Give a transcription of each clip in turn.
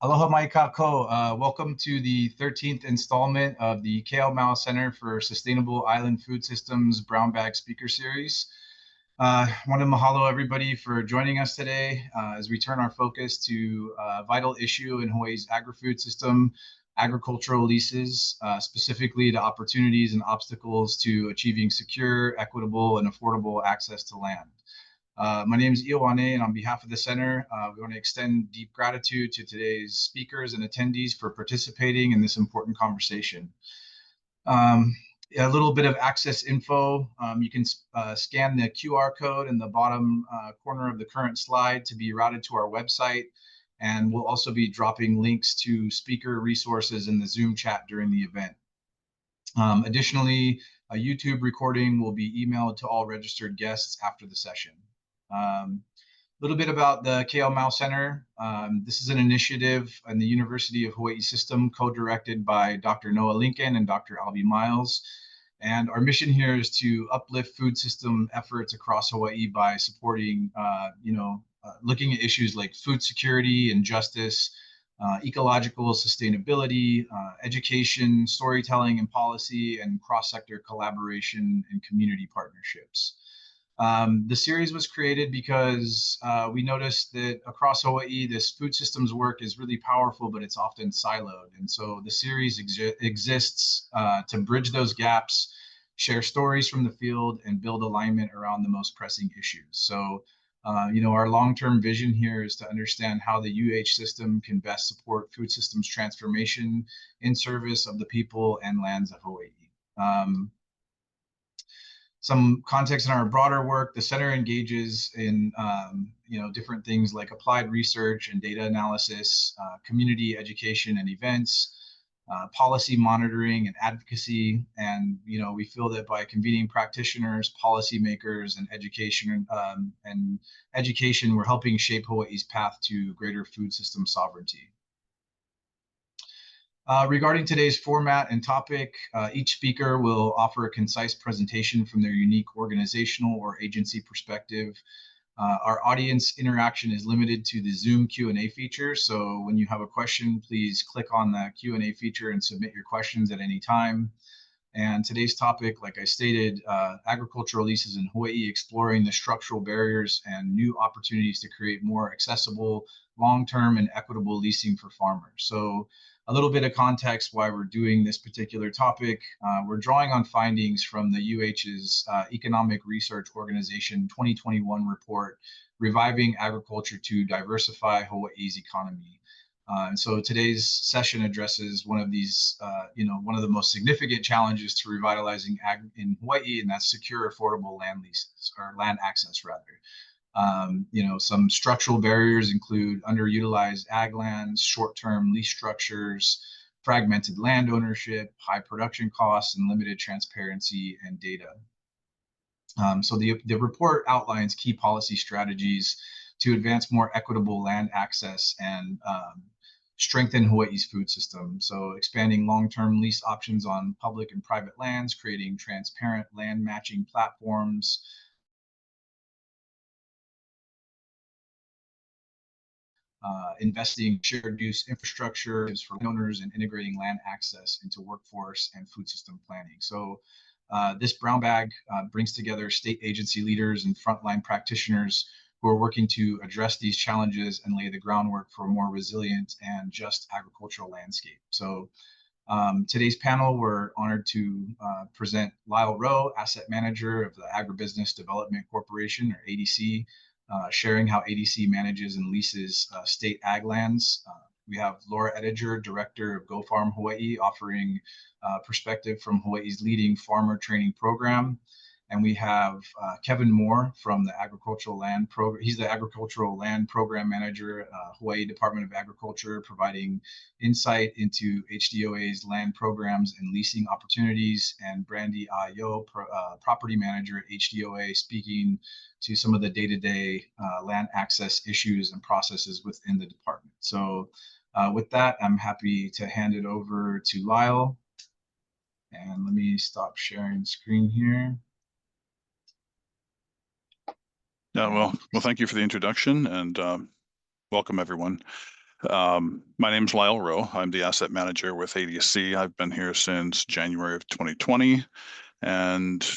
Aloha mai kako. Welcome to the 13th installment of the KL Center for Sustainable Island Food Systems Brown Bag Speaker Series. I want to mahalo everybody for joining us today as we turn our focus to a vital issue in Hawaii's agri-food system, agricultural leases, specifically to opportunities and obstacles to achieving secure, equitable, and affordable access to land. My name is Ioane, and on behalf of the center, we want to extend deep gratitude to today's speakers and attendees for participating in this important conversation. A little bit of access info. You can scan the QR code in the bottom corner of the current slide to be routed to our website, and we'll also be dropping links to speaker resources in the Zoom chat during the event. Additionally, a YouTube recording will be emailed to all registered guests after the session. A little bit about the KL Center. This is an initiative in the University of Hawaii system co-directed by Dr. Noah Lincoln and Dr. Albie Miles. And our mission here is to uplift food system efforts across Hawaii by supporting, looking at issues like food security and justice, ecological sustainability, education, storytelling and policy, and cross-sector collaboration and community partnerships. The series was created because we noticed that across Hawaii, this food systems work is really powerful, but it's often siloed. And so the series exists to bridge those gaps, share stories from the field, and build alignment around the most pressing issues. So, our long-term vision here is to understand how the UH system can best support food systems transformation in service of the people and lands of Hawaii. Some context in our broader work, the center engages in different things like applied research and data analysis, community education and events, policy monitoring and advocacy. And we feel that by convening practitioners, policymakers, and education, we're helping shape Hawaii's path to greater food system sovereignty. Regarding today's format and topic, each speaker will offer a concise presentation from their unique organizational or agency perspective. Our audience interaction is limited to the Zoom Q&A feature, so when you have a question, please click on the Q&A feature and submit your questions at any time. And today's topic, like I stated, agricultural leases in Hawaii, exploring the structural barriers and new opportunities to create more accessible, long-term, and equitable leasing for farmers. So a little bit of context why we're doing this particular topic. We're drawing on findings from the UH's Economic Research Organization 2021 report, Reviving Agriculture to Diversify Hawaii's Economy. And so today's session addresses one of these, one of the most significant challenges to revitalizing ag in Hawaii, and that's secure, affordable land leases, or land access rather. Some structural barriers include underutilized ag lands, short-term lease structures, fragmented land ownership, high production costs, and limited transparency and data. So the report outlines key policy strategies to advance more equitable land access and strengthen Hawaii's food system. So expanding long-term lease options on public and private lands, creating transparent land matching platforms, investing in shared use infrastructure for owners, and integrating land access into workforce and food system planning. So this brown bag brings together state agency leaders and frontline practitioners who are working to address these challenges and lay the groundwork for a more resilient and just agricultural landscape. So today's panel, we're honored to present Lyle Rowe, Asset Manager of the Agribusiness Development Corporation, or ADC, sharing how ADC manages and leases state ag lands. We have Laura Ediger, Director of GoFarm Hawaii, offering perspective from Hawaii's leading farmer training program. And we have Kevin Moore from the Agricultural Land Program. He's the Agricultural Land Program Manager, Hawaii Department of Agriculture, providing insight into HDOA's land programs and leasing opportunities. And Brandi, Property Manager at HDOA, speaking to some of the day-to-day land access issues and processes within the department. So with that, I'm happy to hand it over to Lyle. And let me stop sharing screen here. Yeah, well, thank you for the introduction, and welcome everyone. My name's Lyle Rowe. I'm the asset manager with ADC. I've been here since January of 2020, and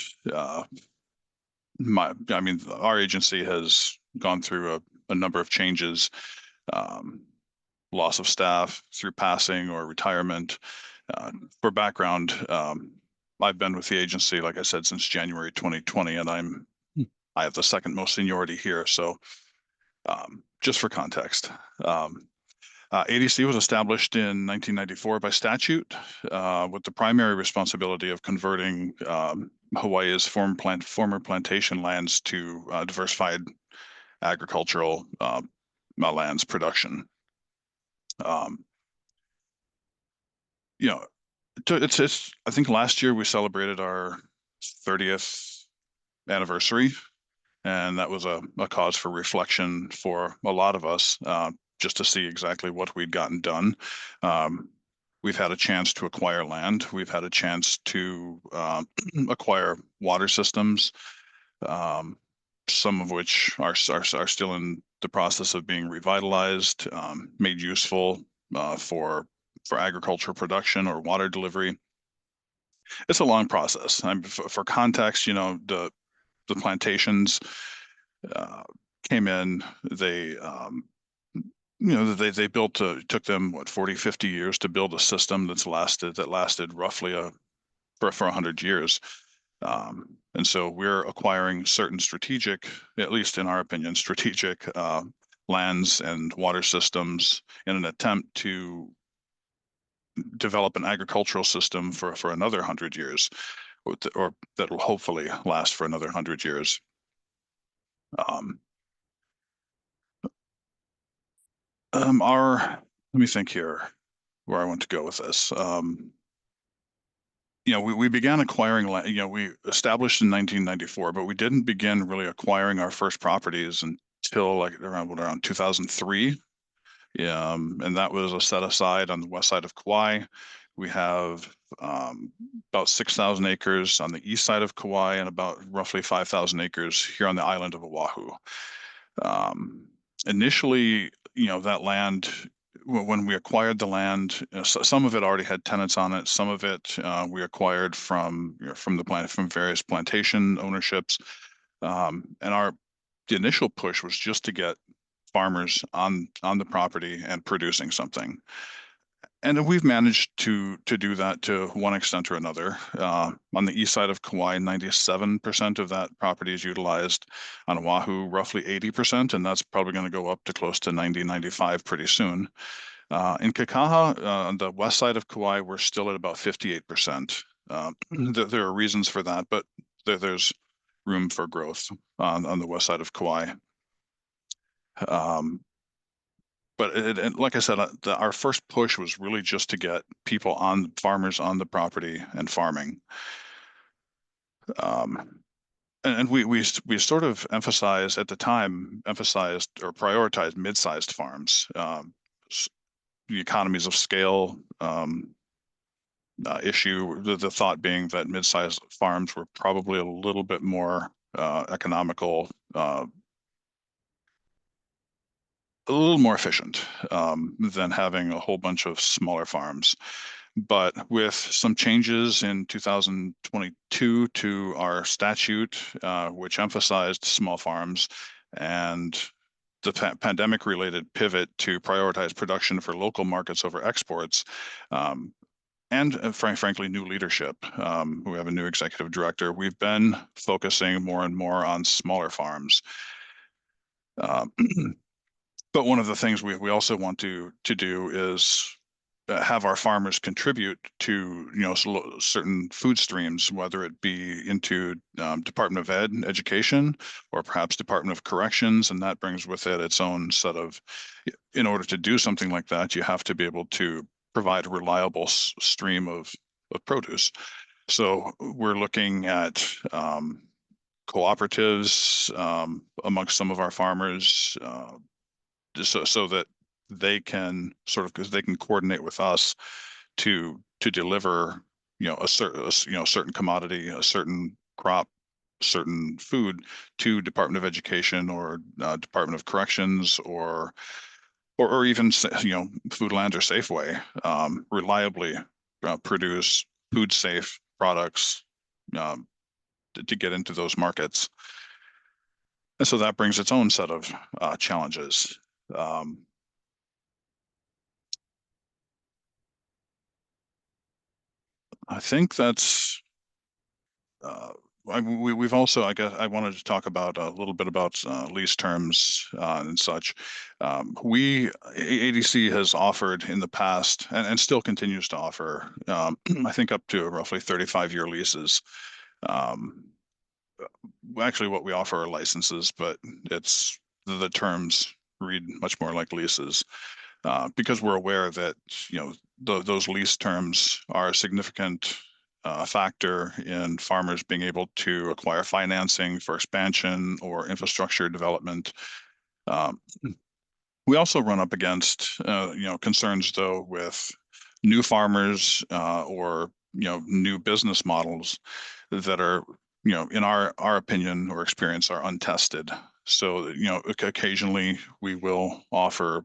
our agency has gone through a number of changes, um, loss of staff through passing or retirement. For background, I've been with the agency, like I said, since January 2020, and I have the second most seniority here. So, just for context. ADC was established in 1994 by statute, with the primary responsibility of converting Hawaii's former plantation lands to diversified agricultural lands production. You know, it's. I think last year we celebrated our 30th anniversary, and that was a cause for reflection for a lot of us, just to see exactly what we'd gotten done. We've had a chance to acquire land. We've had a chance to acquire water systems, some of which are still in the process of being revitalized, made useful for agricultural production or water delivery. It's a long process. For context, the plantations came in. They they built took them 40, 50 years to build a system that lasted roughly for 100 years. And so we're acquiring certain strategic, at least in our opinion, strategic lands and water systems in an attempt to develop an agricultural system for another 100 years, or that will hopefully last for another 100 years. Let me think here where I want to go with this. We began acquiring land. We established in 1994, but we didn't begin really acquiring our first properties until around 2003. And that was a set aside on the west side of Kauai. We have about 6,000 acres on the east side of Kauai and about roughly 5,000 acres here on the island of Oahu. Initially, that land, when we acquired the land, some of it already had tenants on it. Some of it we acquired from various plantation ownerships, and the initial push was just to get farmers on the property and producing something. And we've managed to do that to one extent or another. On the east side of Kauai, 97% of that property is utilized. On Oahu, roughly 80%, and that's probably going to go up to close to 90, 95 pretty soon. In Kekaha, on the west side of Kauai, we're still at about 58%. There are reasons for that, but there's room for growth on the west side of Kauai. But like I said, our first push was really just to get farmers on the property and farming. And we sort of emphasized or prioritized mid-sized farms. The economies of scale issue, the thought being that mid-sized farms were probably a little bit more economical, a little more efficient than having a whole bunch of smaller farms. But with some changes in 2022 to our statute, which emphasized small farms, and the pandemic-related pivot to prioritize production for local markets over exports, and frankly, new leadership. We have a new executive director. We've been focusing more and more on smaller farms. But one of the things we also want to do is have our farmers contribute to certain food streams, whether it be into Department of Education or perhaps Department of Corrections, and that brings with it its own set of. In order to do something like that, you have to be able to provide a reliable stream of produce. So we're looking at cooperatives amongst some of our farmers. So that they can coordinate with us to deliver a certain commodity, a certain crop, certain food to Department of Education or Department of Corrections or or even, Foodland or Safeway, reliably produce food safe products to get into those markets. And so that brings its own set of challenges. I think that's we've also, I guess, I wanted to talk about a little bit about lease terms and such. ADC has offered in the past and still continues to offer, I think, up to roughly 35-year leases. Actually, what we offer are licenses, but it's the terms read much more like leases because we're aware that those lease terms are a significant factor in farmers being able to acquire financing for expansion or infrastructure development. We also run up against concerns though with new farmers or new business models that are in our opinion or experience are untested. So occasionally we will offer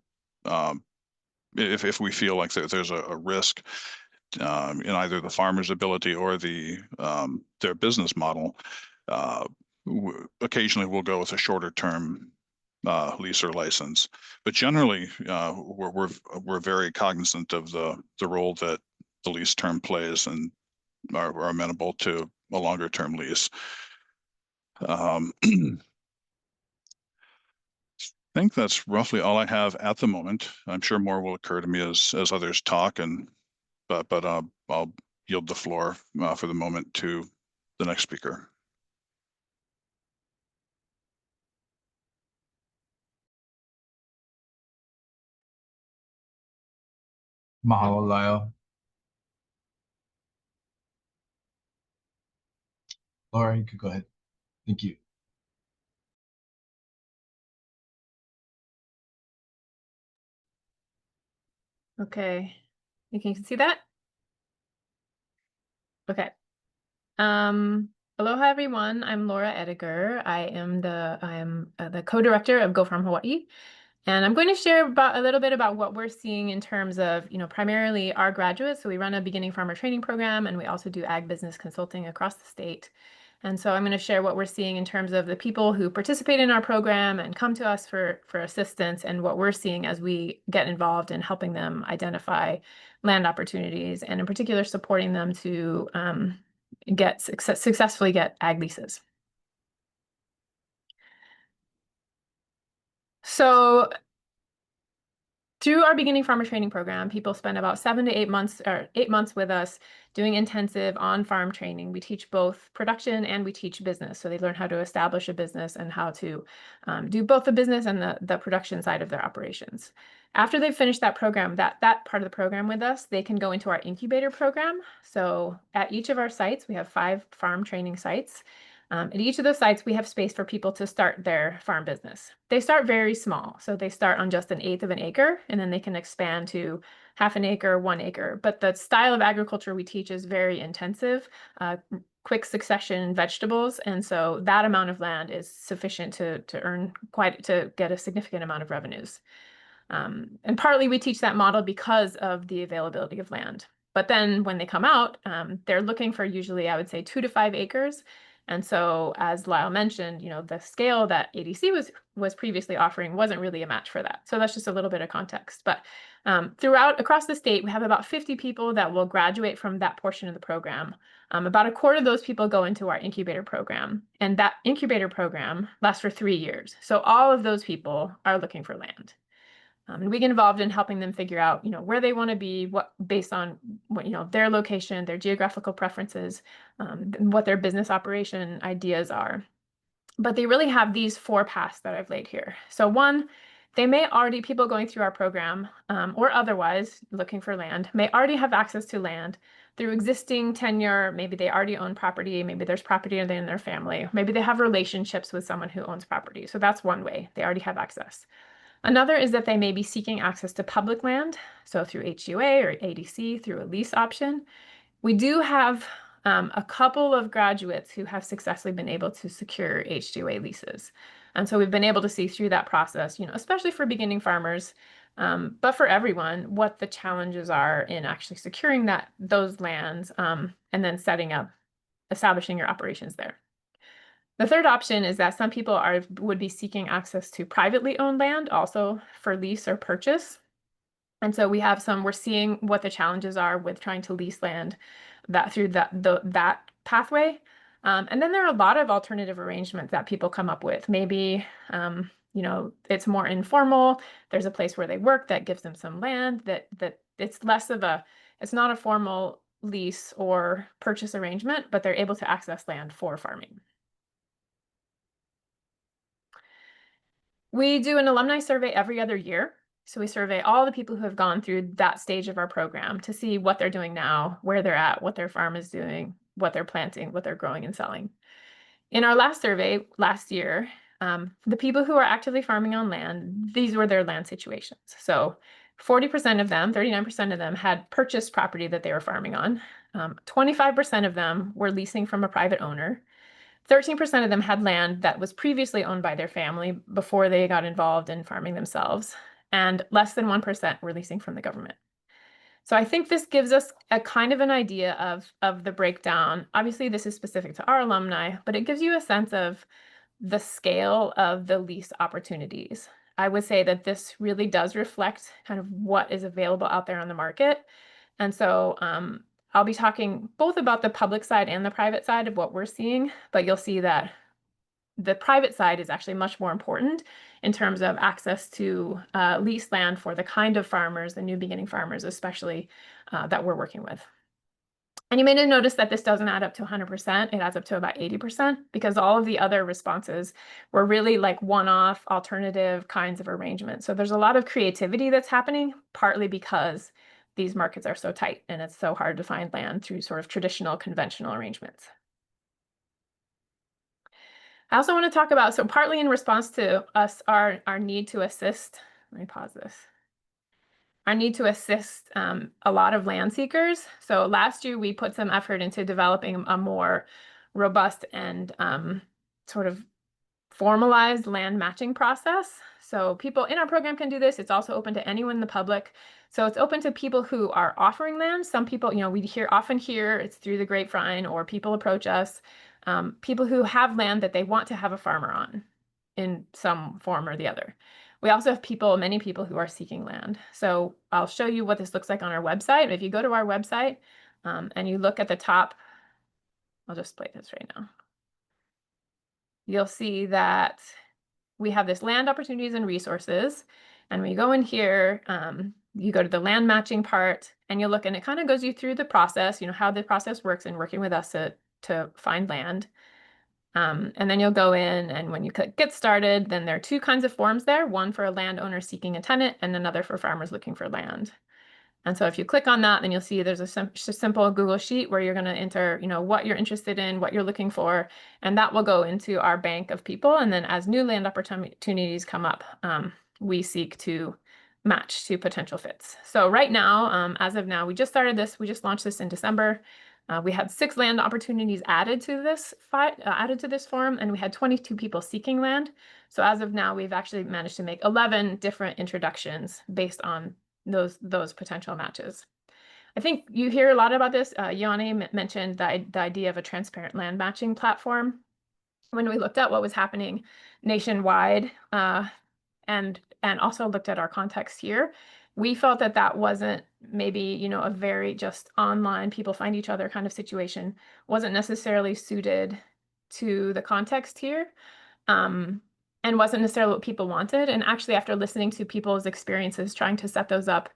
if we feel like there's a risk in either the farmer's ability or their business model. Occasionally we'll go with a shorter term lease or license, but generally we're very cognizant of the role that the lease term plays and are amenable to a longer term lease. I think that's roughly all I have at the moment. I'm sure more will occur to me as others talk, but I'll yield the floor for the moment to the next speaker. Mahalo, Lyle. Laura, you could go ahead. Thank you. Okay, you can see that? Okay. Aloha everyone, I'm Laura Ediger. I am the co-director of GoFarm Hawaiʻi. And I'm going to share a little bit about what we're seeing in terms of, primarily our graduates. So we run a beginning farmer training program, and we also do ag business consulting across the state. And so I'm going to share what we're seeing in terms of the people who participate in our program and come to us for assistance, and what we're seeing as we get involved in helping them identify land opportunities, and in particular supporting them to successfully get ag leases. So through our beginning farmer training program, people spend about 7 to 8 months, or 8 months with us doing intensive on-farm training. We teach both production and we teach business. So they learn how to establish a business and how to do both the business and the production side of their operations. After they've finished that program, that part of the program with us, they can go into our incubator program. So at each of our sites, we have 5 farm training sites. At each of those sites, we have space for people to start their farm business. They start very small. So they start on just 1/8 of an acre, and then they can expand to 1/2 an acre, 1 acre. But the style of agriculture we teach is very intensive, quick succession vegetables. And so that amount of land is sufficient to get a significant amount of revenues. And partly we teach that model because of the availability of land. But then when they come out, they're looking for usually, I would say, 2 to 5 acres. And so, as Lyle mentioned, the scale that ADC was previously offering wasn't really a match for that. So that's just a little bit of context. But across the state, we have about 50 people that will graduate from that portion of the program. About a quarter of those people go into our incubator program, and that incubator program lasts for 3 years. So all of those people are looking for land. And we get involved in helping them figure out, where they want to be, based on their location, their geographical preferences, what their business operation ideas are. But they really have these 4 paths that I've laid here. So one, people going through our program or otherwise looking for land may already have access to land through existing tenure. Maybe they already own property. Maybe there's property in their family. Maybe they have relationships with someone who owns property. So that's one way. They already have access. Another is that they may be seeking access to public land, so through HUA or ADC, through a lease option. We do have a couple of graduates who have successfully been able to secure HUA leases. And so we've been able to see through that process, especially for beginning farmers, but for everyone, what the challenges are in actually securing those lands, and then establishing your operations there. The third option is that some people would be seeking access to privately owned land, also for lease or purchase. And so we're seeing what the challenges are with trying to lease land through that pathway. And then there are a lot of alternative arrangements that people come up with. Maybe, it's more informal. There's a place where they work that gives them some land that it's not a formal lease or purchase arrangement, but they're able to access land for farming. We do an alumni survey every other year. So we survey all the people who have gone through that stage of our program to see what they're doing now, where they're at, what their farm is doing, what they're planting, what they're growing and selling. In our last survey last year, the people who are actively farming on land, these were their land situations. So 40% of them, 39% of them had purchased property that they were farming on. 25% of them were leasing from a private owner. 13% of them had land that was previously owned by their family before they got involved in farming themselves, and less than 1% were leasing from the government. So I think this gives us a kind of an idea of the breakdown. Obviously, this is specific to our alumni, but it gives you a sense of the scale of the lease opportunities. I would say that this really does reflect kind of what is available out there on the market. And so I'll be talking both about the public side and the private side of what we're seeing, but you'll see that the private side is actually much more important in terms of access to leased land for the kind of farmers, the new beginning farmers, especially that we're working with. And you may have noticed that this doesn't add up to 100%. It adds up to about 80% because all of the other responses were really like one-off alternative kinds of arrangements. So there's a lot of creativity that's happening, partly because these markets are so tight and it's so hard to find land through sort of traditional conventional arrangements. I also want to talk about, so partly in response to our need to assist, let me pause this. Our need to assist a lot of land seekers. So last year we put some effort into developing a more robust and sort of formalized land matching process. So people in our program can do this. It's also open to anyone in the public. So it's open to people who are offering land. Some people, we often hear it's through the grapevine or people approach us, people who have land that they want to have a farmer on in some form or the other. We also have many people who are seeking land. So I'll show you what this looks like on our website. If you go to our website and you look at the top, I'll just play this right now. You'll see that we have this land opportunities and resources. And when you go in here, you go to the land matching part and you look, and it kind of goes you through the process, how the process works in working with us to find land. And then you'll go in, and when you click get started, then there are two kinds of forms there, one for a landowner seeking a tenant and another for farmers looking for land. And so if you click on that, then you'll see there's a simple Google sheet where you're going to enter, what you're interested in, what you're looking for, and that will go into our bank of people. And then as new land opportunities come up, we seek to match to potential fits. So right now, as of now, we just started this. We just launched this in December. We had 6 land opportunities added to this form, and we had 22 people seeking land. So as of now, we've actually managed to make 11 different introductions based on those potential matches. I think you hear a lot about this. Ioane mentioned the idea of a transparent land matching platform. When we looked at what was happening nationwide and also looked at our context here, we felt that wasn't maybe, a very just online, people find each other kind of situation, wasn't necessarily suited to the context here. And wasn't necessarily what people wanted. And actually, after listening to people's experiences trying to set those up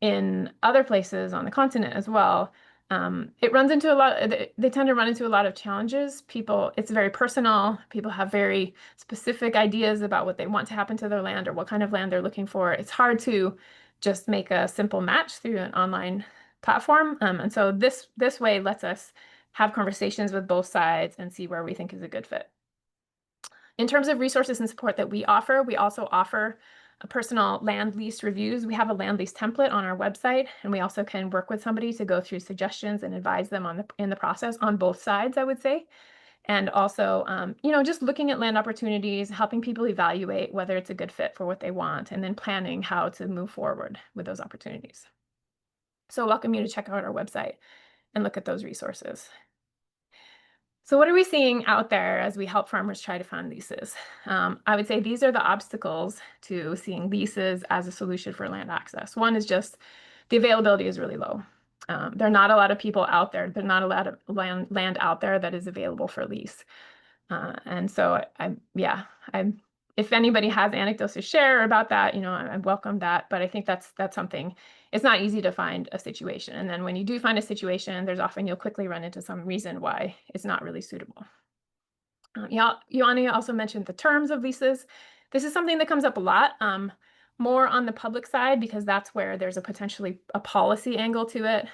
in other places on the continent as well, they tend to run into a lot of challenges. It's very personal. People have very specific ideas about what they want to happen to their land or what kind of land they're looking for. It's hard to just make a simple match through an online platform. And so this way lets us have conversations with both sides and see where we think is a good fit. In terms of resources and support that we also offer personal land lease reviews. We have a land lease template on our website, and we also can work with somebody to go through suggestions and advise them in the process on both sides, I would say. And also, just looking at land opportunities, helping people evaluate whether it's a good fit for what they want, and then planning how to move forward with those opportunities. So I welcome you to check out our website and look at those resources. So what are we seeing out there as we help farmers try to find leases? I would say these are the obstacles to seeing leases as a solution for land access. One is just the availability is really low. There are not a lot of people out there. There's not a lot of land out there that is available for lease. And so if anybody has anecdotes to share about that, I welcome that. But I think that's something, it's not easy to find a situation. And then when you do find a situation, there's often you'll quickly run into some reason why it's not really suitable. Ioane also mentioned the terms of leases. This is something that comes up a lot, more on the public side, because that's where there's potentially a policy angle to it.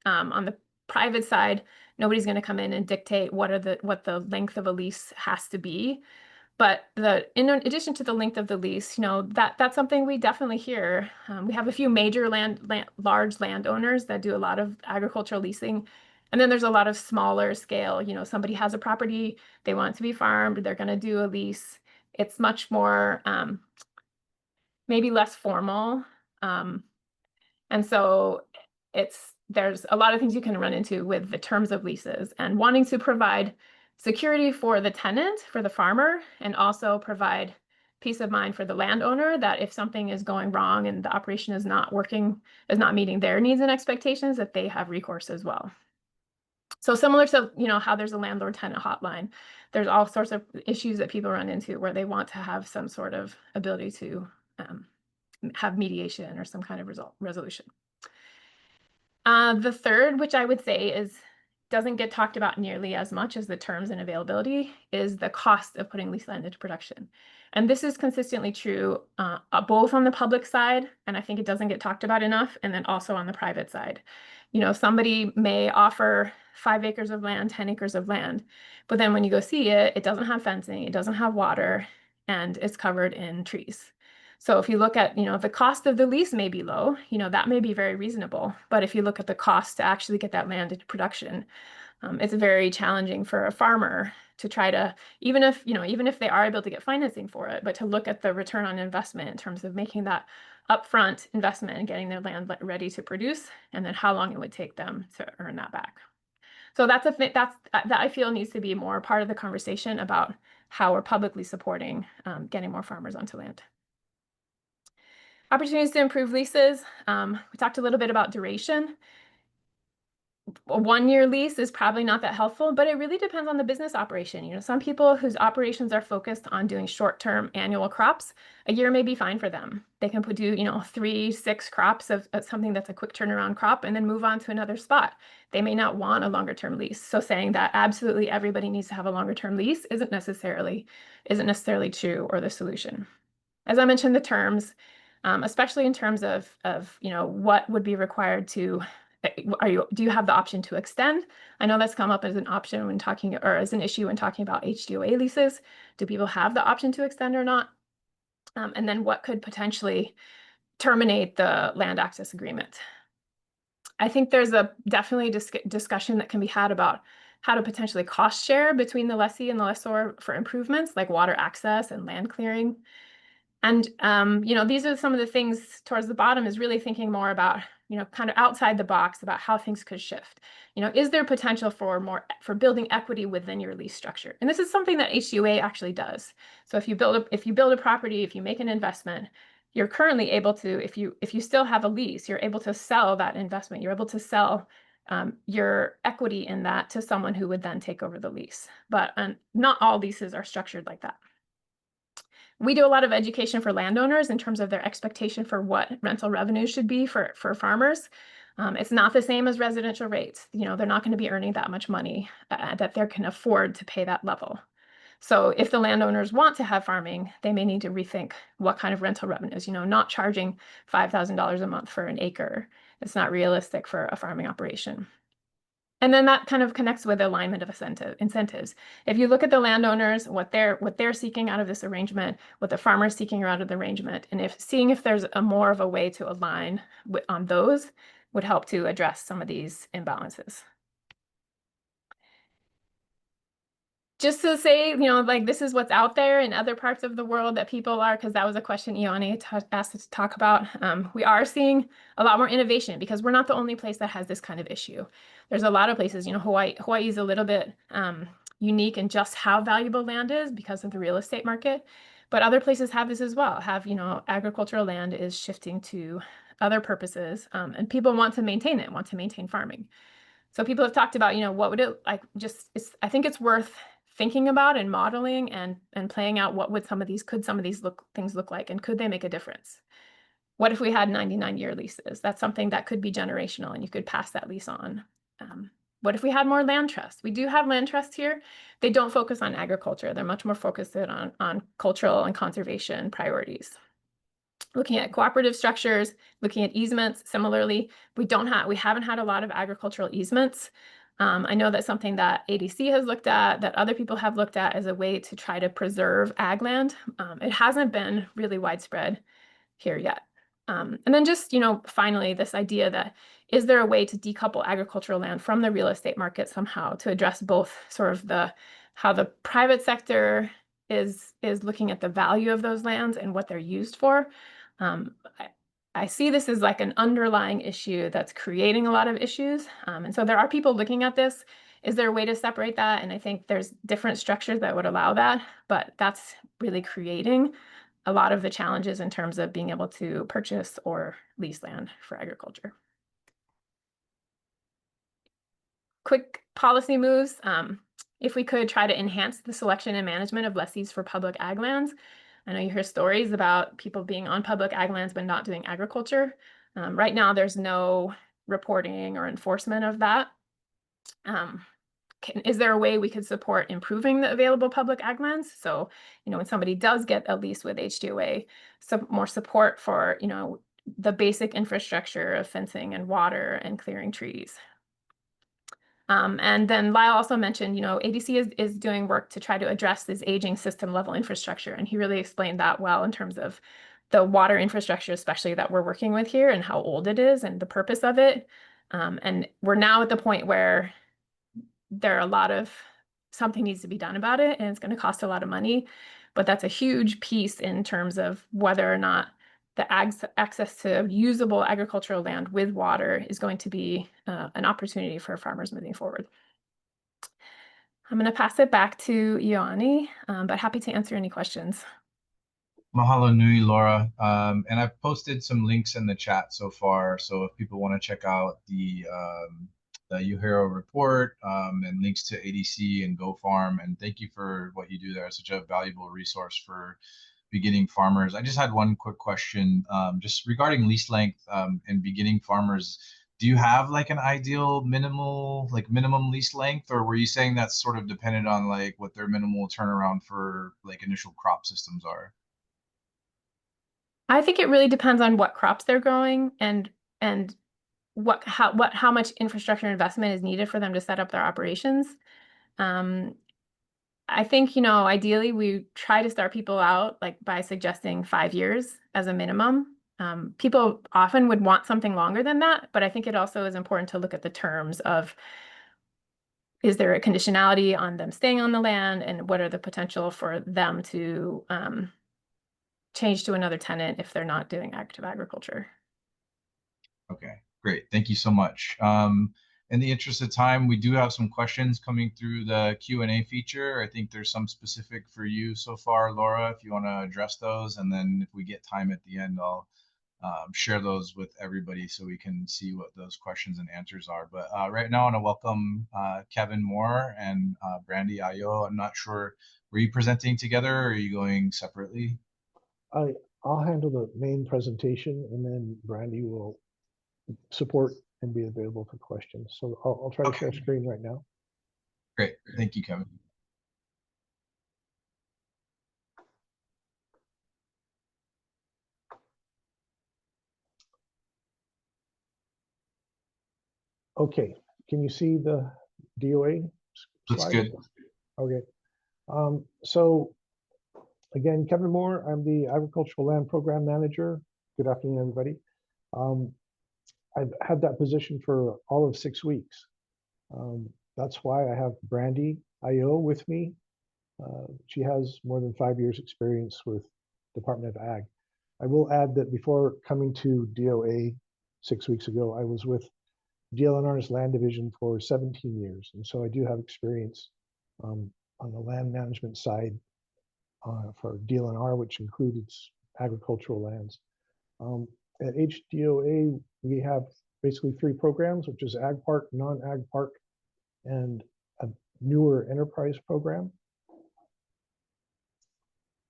On the private side, nobody's going to come in and dictate what the length of a lease has to be. But in addition to the length of the lease, that's something we definitely hear. We have a few major large landowners that do a lot of agricultural leasing. And then there's a lot of smaller scale, somebody has a property, they want it to be farmed, they're going to do a lease. It's much more, maybe less formal. And so there's a lot of things you can run into with the terms of leases, and wanting to provide security for the tenant, for the farmer, and also provide peace of mind for the landowner that if something is going wrong and the operation is not working, is not meeting their needs and expectations, that they have recourse as well. So similar to, how there's a landlord-tenant hotline, there's all sorts of issues that people run into where they want to have some sort of ability to have mediation or some kind of resolution. The third, which I would say doesn't get talked about nearly as much as the terms and availability, is the cost of putting lease land into production. And this is consistently true both on the public side, and I think it doesn't get talked about enough, and then also on the private side. Somebody may offer 5 acres of land, 10 acres of land, but then when you go see it, it doesn't have fencing, it doesn't have water, and it's covered in trees. So if you look at, the cost of the lease may be low, that may be very reasonable. But if you look at the cost to actually get that land into production, it's very challenging for a farmer to try to, even if they are able to get financing for it, but to look at the return on investment in terms of making that upfront investment and getting their land ready to produce, and then how long it would take them to earn that back. So that's that I feel needs to be more part of the conversation about how we're publicly supporting getting more farmers onto land. Opportunities to improve leases. We talked a little bit about duration. A 1-year lease is probably not that helpful, but it really depends on the business operation. Some people whose operations are focused on doing short-term annual crops, a year may be fine for them. They can do 3, 6 crops of something that's a quick turnaround crop and then move on to another spot. They may not want a longer-term lease. So saying that absolutely everybody needs to have a longer-term lease isn't necessarily true or the solution. As I mentioned, the terms, especially in terms of what would be required to, do you have the option to extend? I know that's come up as an option when talking, or as an issue when talking about HDOA leases. Do people have the option to extend or not? And then what could potentially terminate the land access agreement? I think there's definitely discussion that can be had about how to potentially cost share between the lessee and the lessor for improvements like water access and land clearing. And, these are some of the things towards the bottom, is really thinking more about, kind of outside the box about how things could shift. Is there potential for building equity within your lease structure? And this is something that HDOA actually does. So if you build a property, if you make an investment, you're currently able to, if you still have a lease, you're able to sell that investment. You're able to sell your equity in that to someone who would then take over the lease. But not all leases are structured like that. We do a lot of education for landowners in terms of their expectation for what rental revenue should be for farmers. It's not the same as residential rates. They're not going to be earning that much money that they can afford to pay that level. So if the landowners want to have farming, they may need to rethink what kind of rental revenues, not charging $5,000 a month for an acre. It's not realistic for a farming operation. And then that kind of connects with alignment of incentives. If you look at the landowners, what they're seeking out of this arrangement, what the farmer's seeking out of the arrangement, and seeing if there's more of a way to align on those would help to address some of these imbalances. just to say, you know, like this is what's out there in other parts of the world that people are, because that was a question Ioane asked us to talk about. We are seeing a lot more innovation because we're not the only place that has this kind of issue. There's a lot of places, you know, Hawaii is a little bit unique in just how valuable land is because of the real estate market. But other places have this as well, have, you know, agricultural land is shifting to other purposes, and people want to maintain it, want to maintain farming. So people have talked about, you know, what would it like I think it's worth thinking about and modeling and playing out what would some of these things look like, and could they make a difference? What if we had 99-year leases? That's something that could be generational and you could pass that lease on. What if we had more land trusts? We do have land trusts here. They don't focus on agriculture. They're much more focused on cultural and conservation priorities. Looking at cooperative structures, looking at easements. Similarly, we haven't had a lot of agricultural easements. I know that's something that ADC has looked at, that other people have looked at as a way to try to preserve ag land. It hasn't been really widespread here yet. And then just, you know, finally, this idea that is there a way to decouple agricultural land from the real estate market somehow to address both sort of how the private sector is looking at the value of those lands and what they're used for. I see this as like an underlying issue that's creating a lot of issues. And so there are people looking at this. Is there a way to separate that? And I think there's different structures that would allow that, but that's really creating a lot of the challenges in terms of being able to purchase or lease land for agriculture. Quick policy moves. If we could try to enhance the selection and management of lessees for public ag lands. I know you hear stories about people being on public ag lands but not doing agriculture. Right now, there's no reporting or enforcement of that. Is there a way we could support improving the available public ag lands? So, you know, when somebody does get a lease with HDOA, some more support for, you know, the basic infrastructure of fencing and water and clearing trees. And then Lyle also mentioned, you know, ADC is doing work to try to address this aging system level infrastructure. And he really explained that well in terms of the water infrastructure, especially that we're working with here and how old it is and the purpose of it. And we're now at the point where there are something needs to be done about it, and it's going to cost a lot of money, but that's a huge piece in terms of whether or not the access to usable agricultural land with water is going to be an opportunity for farmers moving forward. I'm going to pass it back to Ioane, but happy to answer any questions. Mahalo nui, Laura. And I've posted some links in the chat so far. So if people want to check out the UHERO report and links to ADC and GoFarm, and thank you for what you do there. It's such a valuable resource for beginning farmers. I just had one quick question, just regarding lease length and beginning farmers. Do you have like an ideal minimum lease length, or were you saying that's sort of dependent on like what their minimal turnaround for like initial crop systems are? I think it really depends on what crops they're growing and how much infrastructure investment is needed for them to set up their operations. I think, you know, ideally we try to start people out like by suggesting 5 years as a minimum. People often would want something longer than that, but I think it also is important to look at the terms of, is there a conditionality on them staying on the land, and what are the potential for them to change to another tenant if they're not doing active agriculture. Okay, great. Thank you so much. In the interest of time, we do have some questions coming through the Q&A feature. I think there's some specific for you so far, Laura, if you want to address those. And then if we get time at the end, I'll share those with everybody so we can see what those questions and answers are. But right now, I want to welcome Kevin Moore and Brandi Ayo. I'm not sure, were you presenting together or are you going separately? I'll handle the main presentation, and then Brandi will support and be available for questions. So I'll try to share screen right now. Great. Thank you, Kevin. Okay. Can you see the DOA slide? Looks good. Okay. So again, Kevin Moore, I'm the Agricultural Land Program Manager. Good afternoon, everybody. I've had that position for all of 6 weeks. That's why I have Brandi Ayo with me She has more than 5 years experience with Department of Ag. I will add that before coming to DOA 6 weeks ago, I was with DLNR's land division for 17 years. And so I do have experience on the land management side for DLNR, which includes agricultural lands. At HDOA, we have basically 3 programs, which is Ag Park, non-Ag Park, and a newer enterprise program.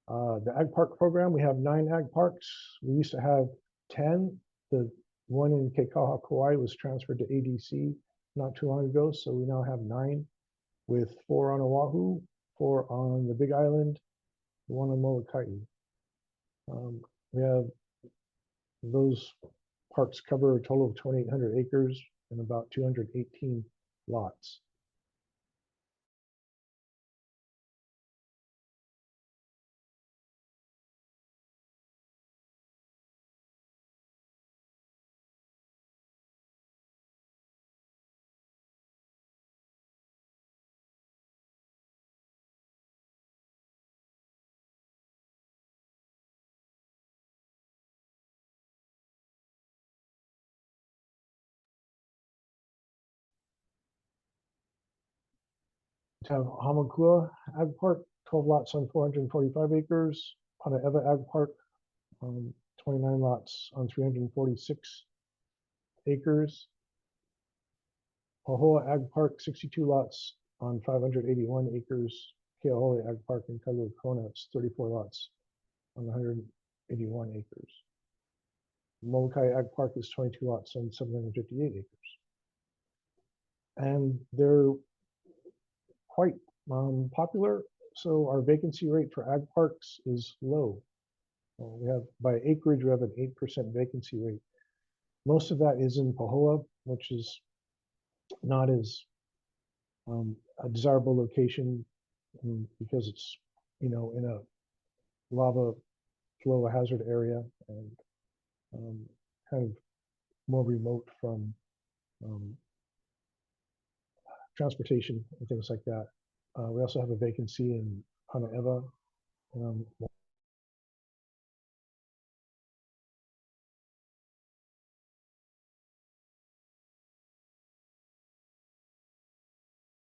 The Ag Park program, we have 9 Ag Parks. We used to have 10. The one in Keikaha, Kauai was transferred to ADC not too long ago, so we now have 9, with 4 on Oahu, 4 on the Big Island, 1 on Molokai. We have those parks cover a total of 2,800 acres and about 218 lots. To have Hamakua Ag Park, 12 lots on 445 acres. Hanaeva Ag Park, 29 lots on 346 acres. Pahoa Ag Park, 62 lots on 581 acres. Keahole Ag Park in Kailua Kona, it's 34 lots on 181 acres. Molokai Ag Park is 22 lots on 758 acres. And they're quite popular, so our vacancy rate for ag parks is low. We have, by acreage, we have an 8% vacancy rate. Most of that is in Pahoa, which is not as a desirable location because it's, in a lava flow hazard area and kind of more remote from transportation and things like that. We also have a vacancy in Hanaeva.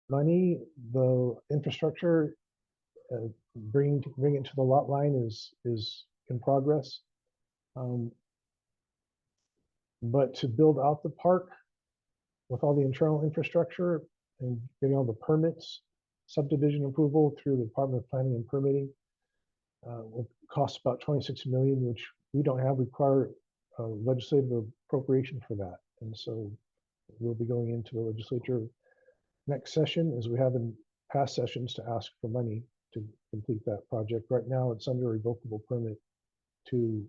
Money, the infrastructure, bring it to the lot line is in progress. But to build out the park with all the internal infrastructure and getting all the permits, subdivision approval through the Department of Planning and Permitting will cost about $26 million, which we don't have. Require legislative appropriation for that, and so we'll be going into the legislature next session, as we have in past sessions, to ask for money to complete that project. Right now, it's under a revocable permit to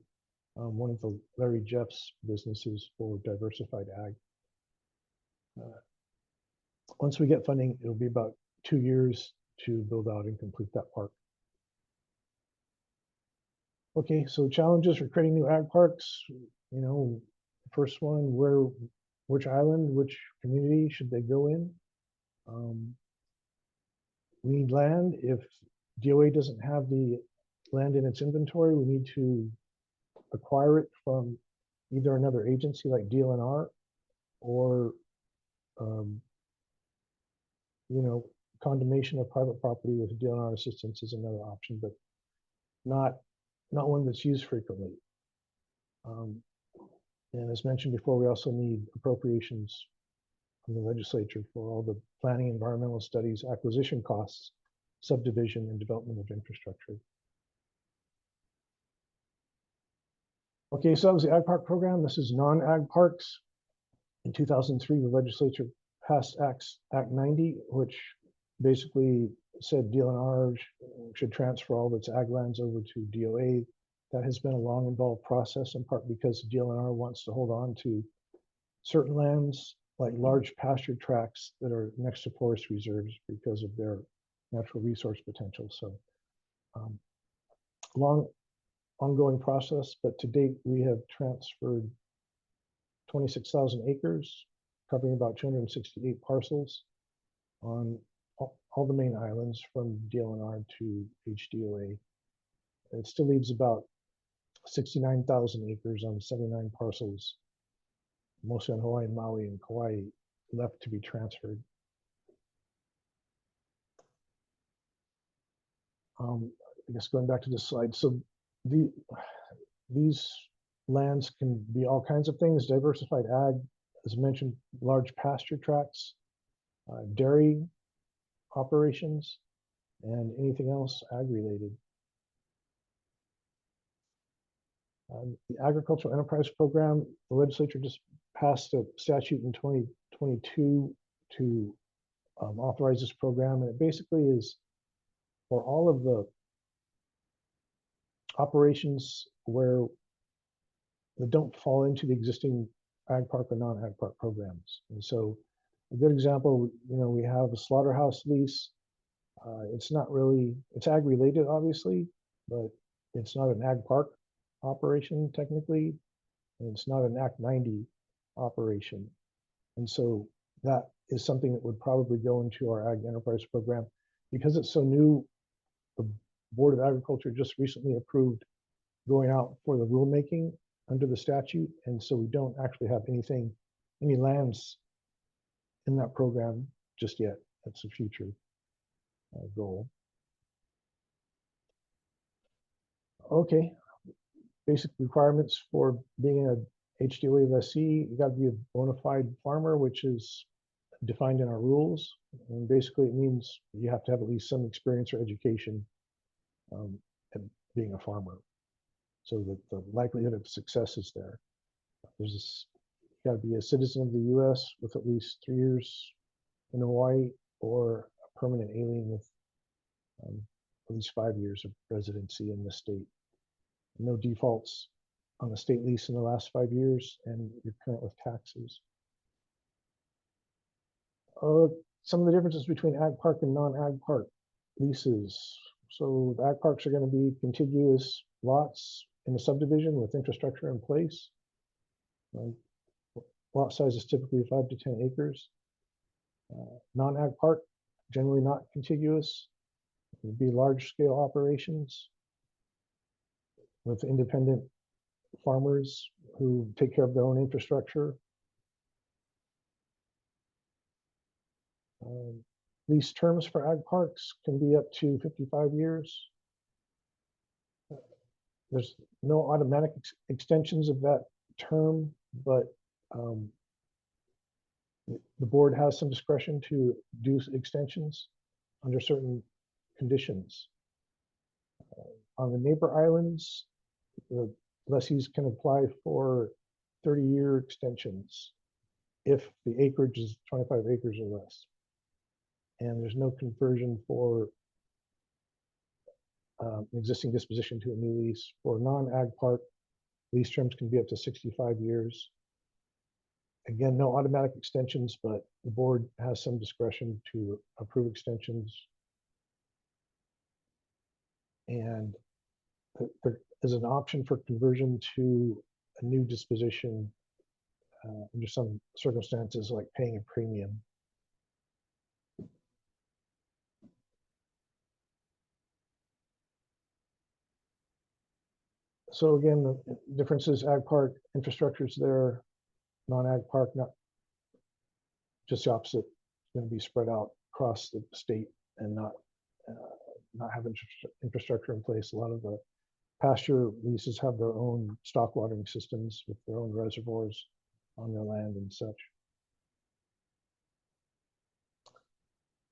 one of the Larry Jeff's businesses for diversified ag. Once we get funding, it'll be about 2 years to build out and complete that park. Okay, so challenges for creating new ag parks. First one, which island, which community should they go in? We need land. If DOA doesn't have the land in its inventory, we need to acquire it from either another agency like DLNR or condemnation of private property with DLNR assistance is another option, but not one that's used frequently. And as mentioned before, we also need appropriations from the legislature for all the planning, environmental studies, acquisition costs, subdivision, and development of infrastructure. Okay, so that was the Ag Park program. This is non-Ag parks. In 2003, the legislature passed Act 90, which basically said DLNR should transfer all of its ag lands over to DOA. That has been a long, involved process, in part because DLNR wants to hold on to certain lands, like large pasture tracts that are next to forest reserves because of their natural resource potential. So long, ongoing process, but to date, we have transferred 26,000 acres, covering about 268 parcels on all the main islands from DLNR to HDOA. It still leaves about 69,000 acres on 79 parcels, mostly on Hawaii, Maui, and Kauai, left to be transferred. I guess going back to this slide, so these lands can be all kinds of things. Diversified ag, as mentioned, large pasture tracts, dairy operations, and anything else ag-related. The Agricultural Enterprise Program, the legislature just passed a statute in 2022 to authorize this program, and it basically is for all of the operations where that don't fall into the existing ag park or non-ag park programs. And so a good example, we have a slaughterhouse lease. It's not really, it's ag related, obviously, but it's not an ag park operation technically, and it's not an Act 90 operation. And so that is something that would probably go into our ag enterprise program. Because it's so new, the Board of Agriculture just recently approved going out for the rulemaking under the statute, and so we don't actually have any lands in that program just yet. That's a future goal. Okay, basic requirements for being a HDOA lessee: you got to be a bona fide farmer, which is defined in our rules, and basically it means you have to have at least some experience or education in being a farmer, so that the likelihood of success is there. There's this, you got to be a citizen of the U.S. with at least 3 years in Hawaii, or a permanent alien with at least 5 years of residency in the state. No defaults on a state lease in the last 5 years, and you're current with taxes. Some of the differences between ag park and non-ag park leases. So the ag parks are going to be contiguous lots in a subdivision with infrastructure in place. Lot size is typically 5 to 10 acres. Non-ag park, generally not contiguous. It would be large scale operations with independent farmers who take care of their own infrastructure. Lease terms for ag parks can be up to 55 years. There's no automatic extensions of that term, but the board has some discretion to do extensions under certain conditions. On the neighbor islands, the lessees can apply for 30-year extensions if the acreage is 25 acres or less. And there's no conversion for existing disposition to a new lease. For non-ag park, lease terms can be up to 65 years. Again, no automatic extensions, but the board has some discretion to approve extensions. And there is an option for conversion to a new disposition under some circumstances, like paying a premium. So again, the differences: ag park infrastructure is there, non-ag park not, just the opposite. It's going to be spread out across the state and not have infrastructure in place. A lot of the pasture leases have their own stock watering systems with their own reservoirs on their land and such.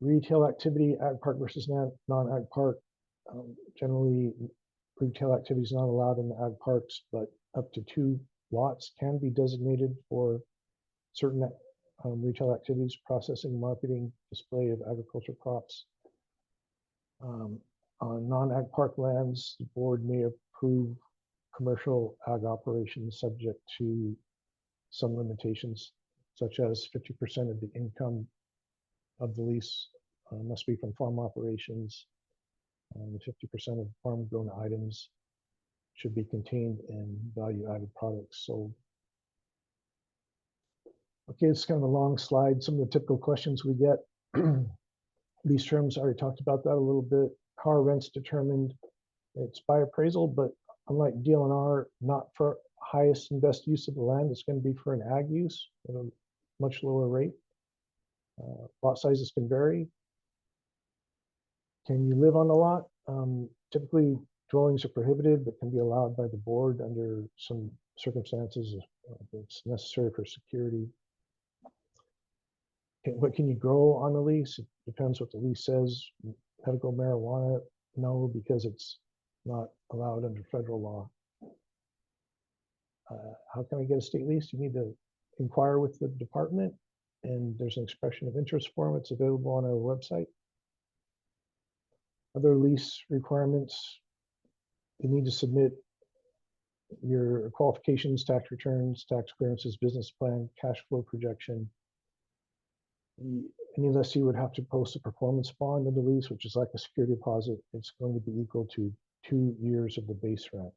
Retail activity, ag park versus non-ag park. Generally, retail activity is not allowed in the ag parks, but up to 2 lots can be designated for certain retail activities: processing, marketing, display of agricultural crops. On non-ag park lands, the board may approve commercial ag operations subject to some limitations, such as 50% of the income of the lease must be from farm operations. 50% of farm-grown items should be contained in value-added products sold. Okay, it's kind of a long slide. Some of the typical questions we get. lease terms, I already talked about that a little bit. How are rents determined? It's by appraisal, but unlike DLNR, not for highest and best use of the land, it's going to be for an ag use at a much lower rate. Lot sizes can vary. Can you live on the lot? Typically, dwellings are prohibited, but can be allowed by the board under some circumstances if it's necessary for security. What can you grow on the lease? It depends what the lease says. Medical marijuana, no, because it's not allowed under federal law. How can I get a state lease? You need to inquire with the department, and there's an expression of interest form. It's available on our website. Other lease requirements, you need to submit your qualifications, tax returns, tax clearances, business plan, cash flow projection. Any lessee would have to post a performance bond in the lease, which is like a security deposit. It's going to be equal to 2 years of the base rent.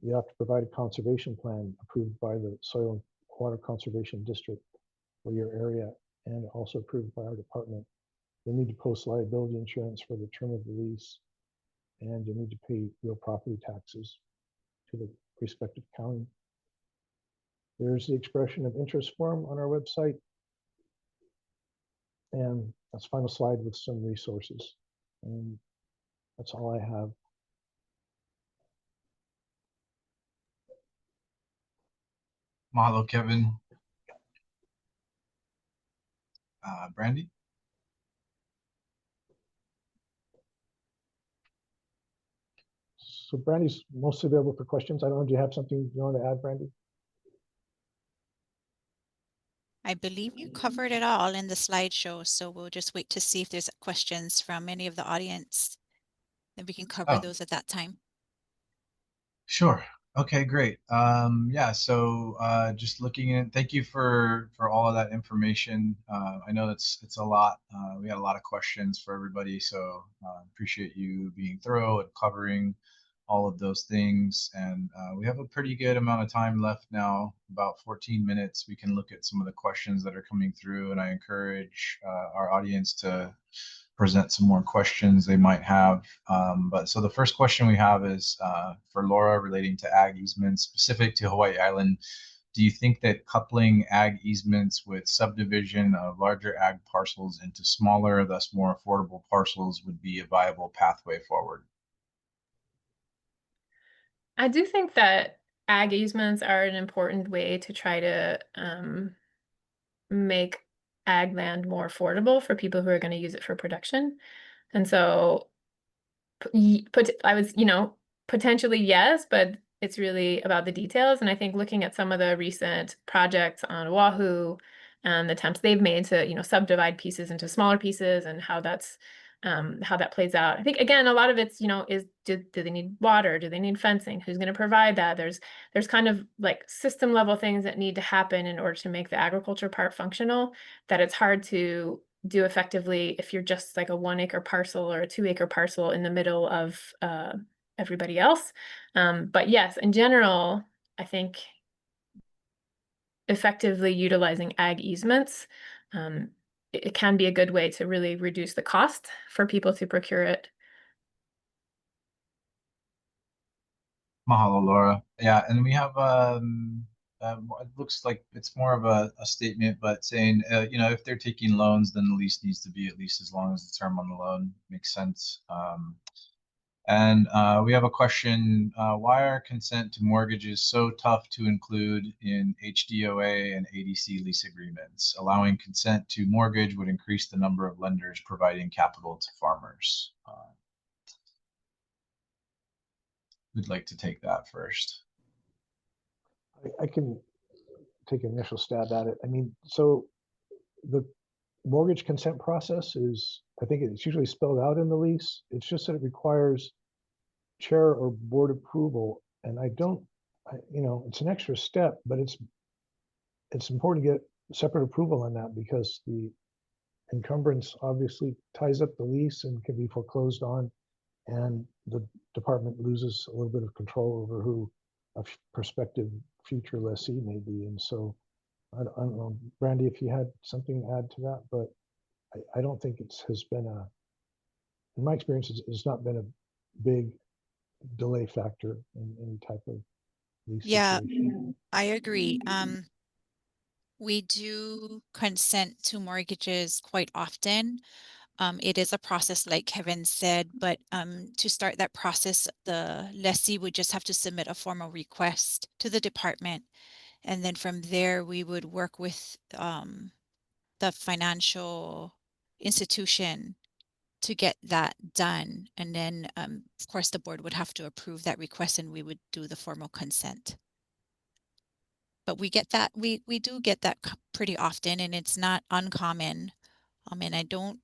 You have to provide a conservation plan approved by the Soil and Water Conservation District for your area and also approved by our department. You need to post liability insurance for the term of the lease, and you need to pay real property taxes to the respective county. There's the expression of interest form on our website. And that's final slide with some resources. And that's all I have. Mahalo, Kevin. Brandi? So Brandi's mostly available for questions. I don't know, do you have something you want to add, Brandi? I believe you covered it all in the slideshow, so we'll just wait to see if there's questions from any of the audience. Then we can cover those at that time. Sure. Okay, great. Yeah, so just looking at, thank you for all of that information. I know it's a lot. We had a lot of questions for everybody, so appreciate you being thorough and covering all of those things. And we have a pretty good amount of time left now, about 14 minutes. We can look at some of the questions that are coming through, and I encourage our audience to present some more questions they might have. But so the first question we have is for Laura relating to ag easements specific to Hawaii Island. Do you think that coupling ag easements with subdivision of larger ag parcels into smaller, thus more affordable parcels would be a viable pathway forward? I do think that ag easements are an important way to try to make ag land more affordable for people who are going to use it for production. And so I was, potentially yes, but it's really about the details. And I think looking at some of the recent projects on Oahu and the attempts they've made to, subdivide pieces into smaller pieces and how that plays out. I think again, a lot of it's, is do they need water? Do they need fencing? Who's going to provide that? There's kind of like system level things that need to happen in order to make the agriculture part functional, that it's hard to do effectively if you're just like a 1 acre parcel or a 2 acre parcel in the middle of everybody else. But yes, in general, I think effectively utilizing ag easements, it can be a good way to really reduce the cost for people to procure it. Mahalo, Laura. Yeah, and we have it looks like it's more of a statement, but saying if they're taking loans, then the lease needs to be at least as long as the term on the loan. Makes sense. And we have a question, why are consent to mortgages so tough to include in HDOA and ADC lease agreements? Allowing consent to mortgage would increase the number of lenders providing capital to farmers. Who'd like to take that first? I can take an initial stab at it. I mean, so the mortgage consent process is, I think it's usually spelled out in the lease. It's just that it requires chair or board approval. And it's an extra step, but it's important to get separate approval on that because the encumbrance obviously ties up the lease and can be foreclosed on. And the department loses a little bit of control over who a prospective future lessee may be. And so I don't know, Brandi, if you had something to add to that, but I don't think has been in my experience, it's not been a big delay factor in any type of lease Yeah, situation. I agree. We do consent to mortgages quite often. It is a process, like Kevin said, but to start that process, the lessee would just have to submit a formal request to the department. And then from there, we would work with the financial institution to get that done. And then, of course, the board would have to approve that request and we would do the formal consent. But we get that, we do get that pretty often, and it's not uncommon. And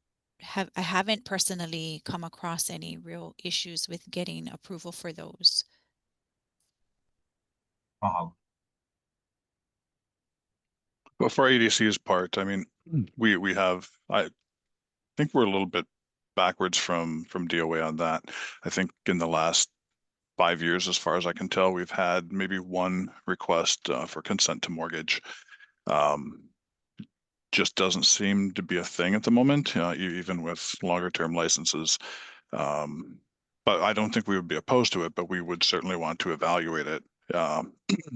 I haven't personally come across any real issues with getting approval for those. But for ADC's part, I mean, we have, I think we're a little bit backwards from DOA on that. I think in the last 5 years, as far as I can tell, we've had maybe one request for consent to mortgage. Just doesn't seem to be a thing at the moment, even with longer term licenses. But I don't think we would be opposed to it, but we would certainly want to evaluate it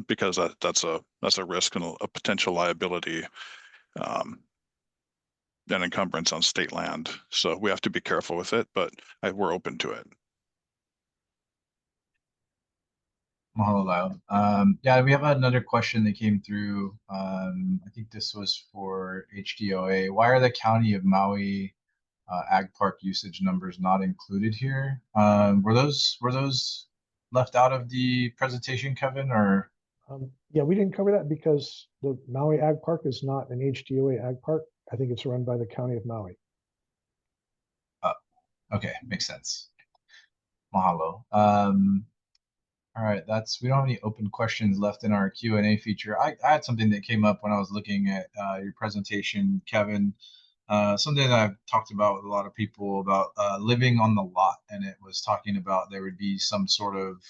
because that's a risk and a potential liability, an encumbrance on state land. So we have to be careful with it, but we're open to it. Mahalo, Lyle. Yeah, we have another question that came through. I think this was for HDOA. Why are the County of Maui ag park usage numbers not included here? Were those left out of the presentation, Kevin, or? Yeah, we didn't cover that because the Maui Ag Park is not an HDOA ag park. I think it's run by the County of Maui. Okay, makes sense. Mahalo. All right, we don't have any open questions left in our Q&A feature. I had something that came up when I was looking at your presentation, Kevin. Something that I've talked about with a lot of people about living on the lot, and it was talking about there would be some sort of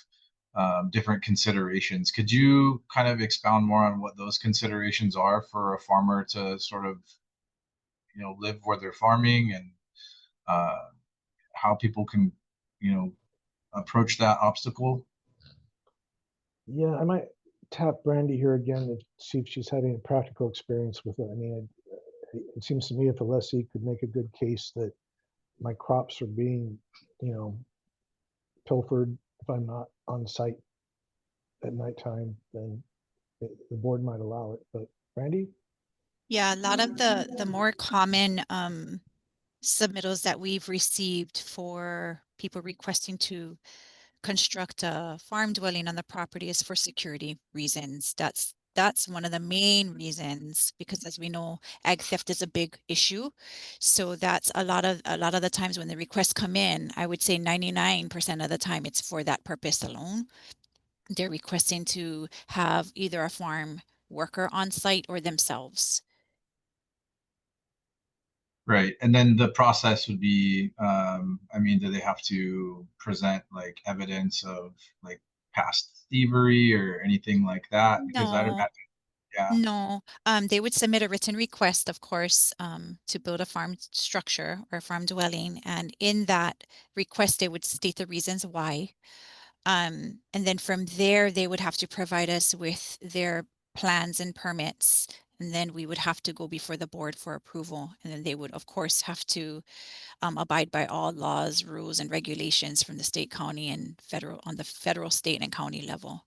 different considerations. Could you kind of expound more on what those considerations are for a farmer to sort of, live where they're farming, and how people can, approach that obstacle? Yeah, I might tap Brandi here again to see if she's had any practical experience with it. I mean, it seems to me if a lessee could make a good case that my crops are being, pilfered if I'm not on site at nighttime, then the board might allow it. But Brandi? Yeah, a lot of the more common submittals that we've received for people requesting to construct a farm dwelling on the property is for security reasons. That's one of the main reasons, because as we know, ag theft is a big issue. So that's a lot of the times when the requests come in, I would say 99% of the time it's for that purpose alone. They're requesting to have either a farm worker on site or themselves. Right. And then the process would be, do they have to present like evidence of like past thievery or anything like that? Because I'd No, imagine, yeah. no. They would submit a written request, of course, to build a farm structure or a farm dwelling. And in that request, they would state the reasons why. And then from there, they would have to provide us with their plans and permits. And then we would have to go before the board for approval. And then they would, of course, have to abide by all laws, rules, and regulations from the state, county, and federal, on the federal, state, and county level.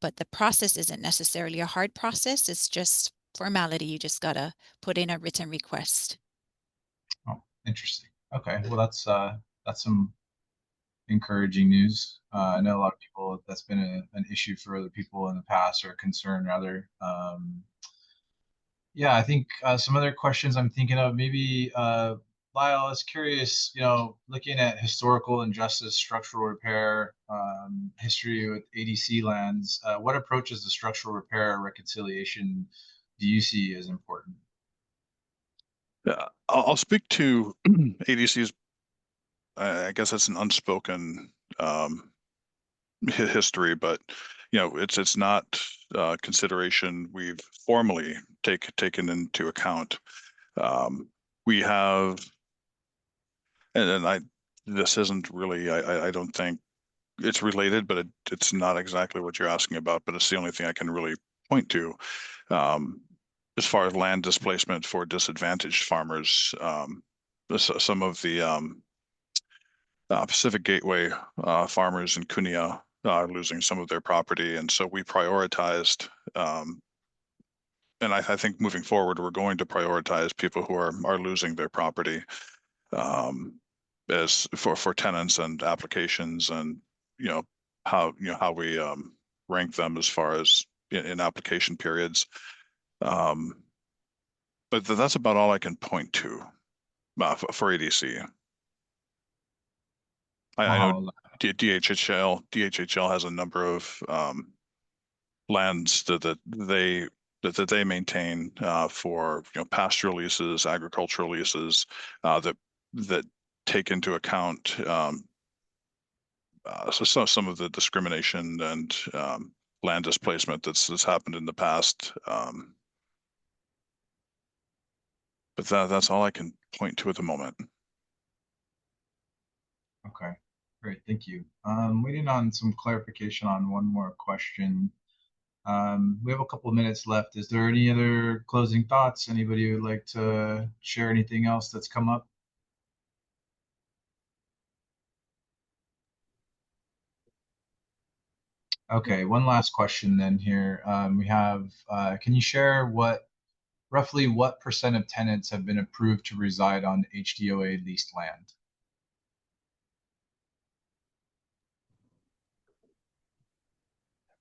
But the process isn't necessarily a hard process. It's just formality. You just gotta put in a written request. Oh, interesting. Okay. Well, that's some encouraging news. I know a lot of people, that's been an issue for other people in the past, or a concern rather. Yeah, I think some other questions I'm thinking of, maybe Lyle, I was curious, looking at historical injustice, structural repair, history with ADC lands, what approaches to structural repair or reconciliation do you see as important? Yeah, I'll speak to ADC's. I guess it's an unspoken history, but it's not consideration we've formally taken into account. we have, and this isn't really, I don't think it's related, but it's not exactly what you're asking about, but it's the only thing I can really point to. As far as land displacement for disadvantaged farmers, some of the Pacific Gateway farmers in Kunia are losing some of their property, and so we prioritized. And I think moving forward, we're going to prioritize people who are losing their property as for tenants and applications, and how we rank them as far as in application periods. But that's about all I can point to for ADC. I know DHHL has a number of lands that they maintain for pastoral leases, agricultural leases that take into account so some of the discrimination and land displacement that's happened in the past. But that's all I can point to at the moment. Okay, great, thank you. Waiting on some clarification on one more question. We have a couple of minutes left. Is there any other closing thoughts? Anybody would like to share anything else that's come up? Okay, one last question then here. We have, can you share roughly what % of tenants have been approved to reside on HDOA leased land?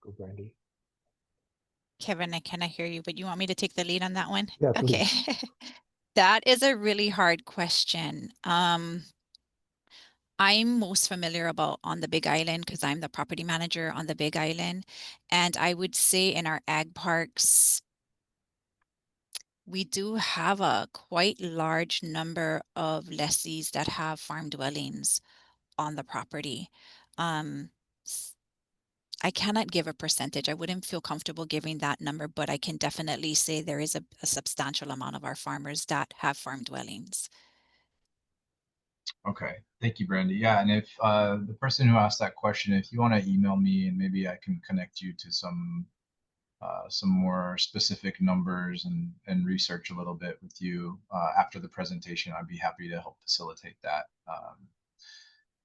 Go, Brandi. Kevin, I cannot hear you, but you want me to take the lead on that one? Yeah, okay. That is a really hard question. I'm most familiar about on the Big Island because I'm the property manager on the Big Island. And I would say in our ag parks, we do have a quite large number of lessees that have farm dwellings on the property. I cannot give a percentage. I wouldn't feel comfortable giving that number, but I can definitely say there is a substantial amount of our farmers that have farm dwellings. Okay, thank you, Brandi. Yeah, and if the person who asked that question, if you want to email me and maybe I can connect you to some more specific numbers and research a little bit with you after the presentation, I'd be happy to help facilitate that.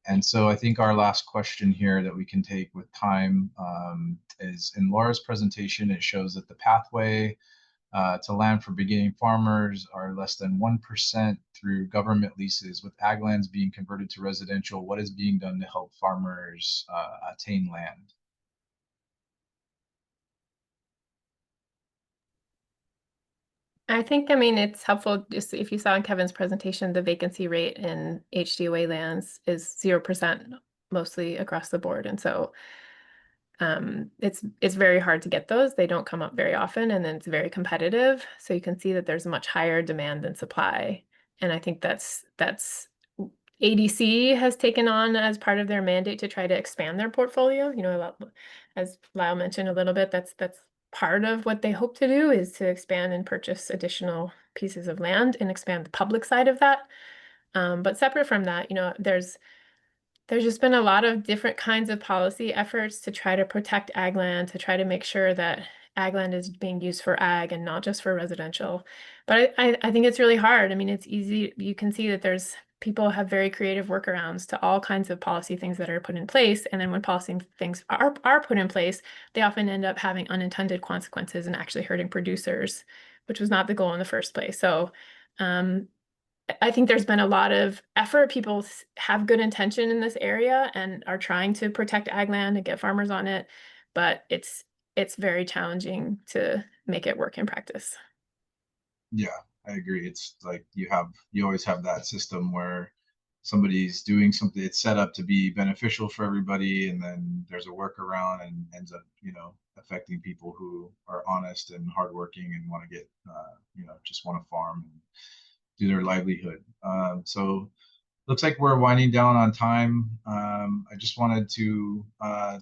And so I think our last question here that we can take with time is in Laura's presentation. It shows that the pathway to land for beginning farmers are less than 1% through government leases, with ag lands being converted to residential. What is being done to help farmers attain land? I think, I mean, it's helpful just if you saw in Kevin's presentation, the vacancy rate in HDOA lands is 0% mostly across the board. And so it's very hard to get those. They don't come up very often, and then it's very competitive. So you can see that there's much higher demand than supply. And I think that's ADC has taken on as part of their mandate to try to expand their portfolio. As Lyle mentioned a little bit, that's part of what they hope to do is to expand and purchase additional pieces of land and expand the public side of that. But separate from that, there's just been a lot of different kinds of policy efforts to try to protect ag land, to try to make sure that ag land is being used for ag and not just for residential. But I think it's really hard. I mean, it's easy. You can see that people have very creative workarounds to all kinds of policy things that are put in place. And then when policy things are put in place, they often end up having unintended consequences and actually hurting producers, which was not the goal in the first place. So I think there's been a lot of effort. People have good intention in this area and are trying to protect ag land and get farmers on it, but it's very challenging to make it work in practice. Yeah, I agree. It's like you always have that system where somebody's doing something, it's set up to be beneficial for everybody, and then there's a workaround and ends up, affecting people who are honest and hardworking and want to get, just want to farm and do their livelihood. So looks like we're winding down on time. I just wanted to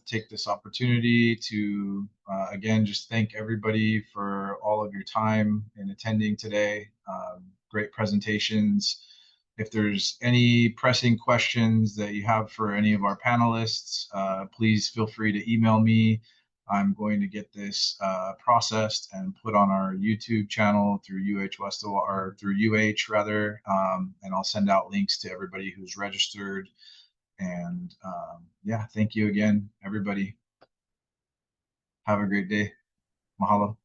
take this opportunity to, again, just thank everybody for all of your time in attending today. great presentations. If there's any pressing questions that you have for any of our panelists, please feel free to email me. I'm going to get this processed and put on our YouTube channel through or through UH rather, and I'll send out links to everybody who's registered. And yeah, thank you again, everybody. Have a great day. Mahalo.